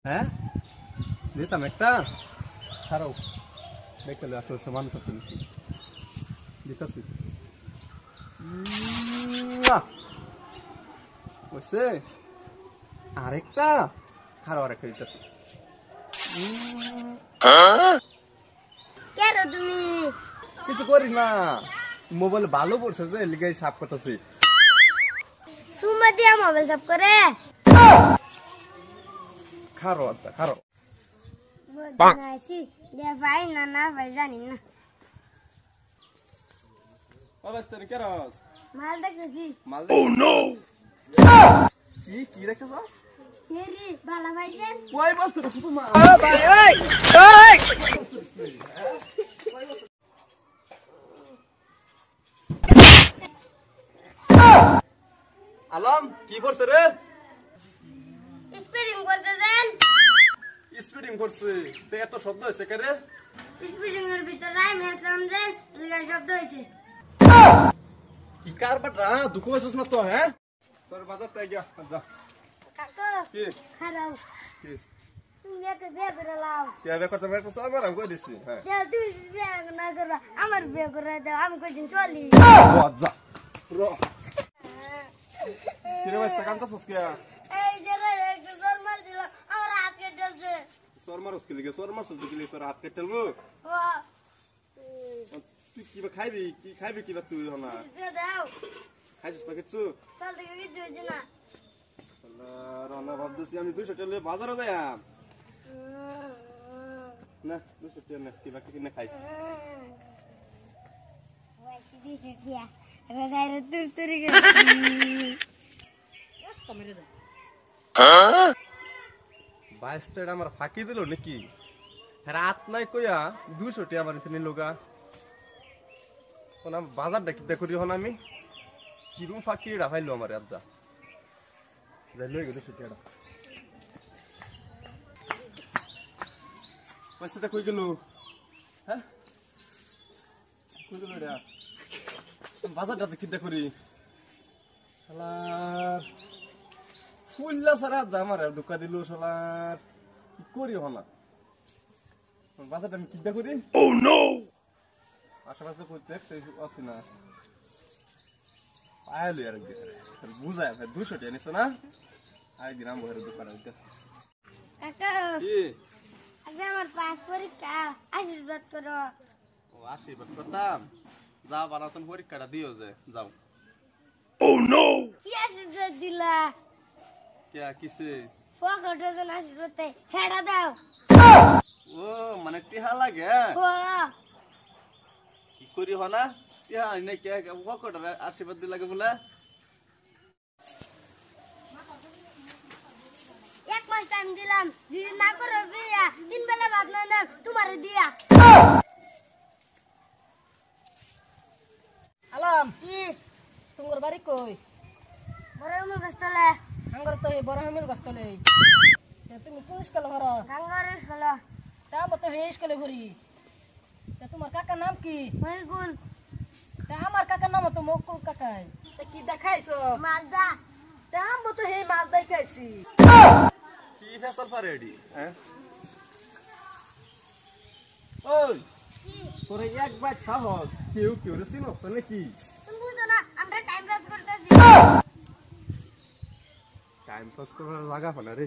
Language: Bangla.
হ্যাঁ দিতাম একটা খারাপ দেখতে আসলে মানুষ আছে নাকি দিতাছি বুঝছে আরেকটা খারাপ আরেকটা দিতাছি তুমি কিছু করিস না মোবাইল ভালো পড়ছে যে লিগে সাফ করতেছি সুমা দিয়া মোবাইল সাফ করে খারো আচ্ছা খারো বদনাইছি দে ভাই না না ভাই জানি না অবস্থা রে কেরস মাল দেখছি মাল ও নো কি দেখছস সেরি বালা ভাই দেন কই বস্তু রে সুপা মা ভাই ওই ওই আলম কি করছ রে স্পিডিং করতে দেন স্পিডিং করছে তে এত শব্দ হইছে কে রে স্পিডিং এর ভিতর রাইম আসলাম যে লিগা শব্দ হইছে কি কারবাটা দুঃখ হইছস না তো হ্যাঁ তোর বাজার তাই গিয়া যা কাকু কি খারাপ কি তুমি একটা বিয়ে করে লাও কি হবে কথা বের করছ আমার আমি কই দিছি হ্যাঁ তুমি বিয়ে না করো আমার বিয়ে করে দাও আমি কইদিন চলি যা র কি রে বাস্তা কান্তাছস কে এই যে রে একটু জন্মাল দিল আমার হাত কেটেছে তোর মারস কি লিগে তোর মারস কি লিগে তোর হাত কেটেলবো ও তুই কি খাইবি কি বা তুই হনা দে দাও খাইছিস না কিছু কাল থেকে কিছু হইছে না রান্না ভাবতেছি আমি 200 টাকা বাজারে যাইম না 200 টাকা না কিবা কিনে খাইছি ওয়াইসি দিছে দিয়া রাজারে তুরতুরি গেছি বাইস্তেড আমার ফাঁকি দিল নাকি রাত নাই কইয়া 200 টাকা আমার এখানে লোগা কোন বাজার দেখতে করি হন আমি কিরম ফাঁকি রাখাইলো আমার আব্বা যাই লই গেছে টাকা পয়সাটা কই গেল হ্যাঁ কই গেল রে বাজারটা কিনতে করি শালার ফুল্লা সারা জামার দোকা দিল শালার কি করি হনা বাজারটা আমি কিনতে করি ও নো আশেপাশে কই দেখতে আসি না পাইলো আর বুঝায় 200 টাকা নিছ না আরেকদিন আমি বহের দোকানে কাকা কি আজকে আমার পাস পরীক্ষা আশীর্বাদ করো ও আশীর্বাদ করতাম যা বানাতন পরীক্ষাটা দিও যে যাও কি আশীর্বাদ দিলা কে কিসে পকেটে যেন আশীর্বাদ দেয় হেডা দাও ও মানে টিহা লাগে ও কি করি হনা টিহা নাই কে পকেটে আশীর্বাদ দি লাগে বলে এক মাস টাইম দিলাম যদি না করো বিয়া 3 বেলা ভাত না না তোমারে দিয়া আলাম কি তোমার বাড়ি কই বড় আমার গস্তলে আঙ্গর তো বড় হামিল গস্তলে তুমি কোন স্কুলে হর গাঙ্গারের হলো তা মতো হে স্কুলে ভরি তা তোমার কাকার নাম কি মইগুল তা আমার কাকার নাম তো মকুল কাকাই তা কি দেখাইছো মালদা তা আমি তো হে মাছ দেখাইছি কি ফেসাল ফারেডি হ্যাঁ ওই তোরে একবার সাহস কেউ রে চিনো তো নাকি তুমি বুঝো না আমরা টাইম পাস করতেছি টাইম পাস করার লাগা হলো রে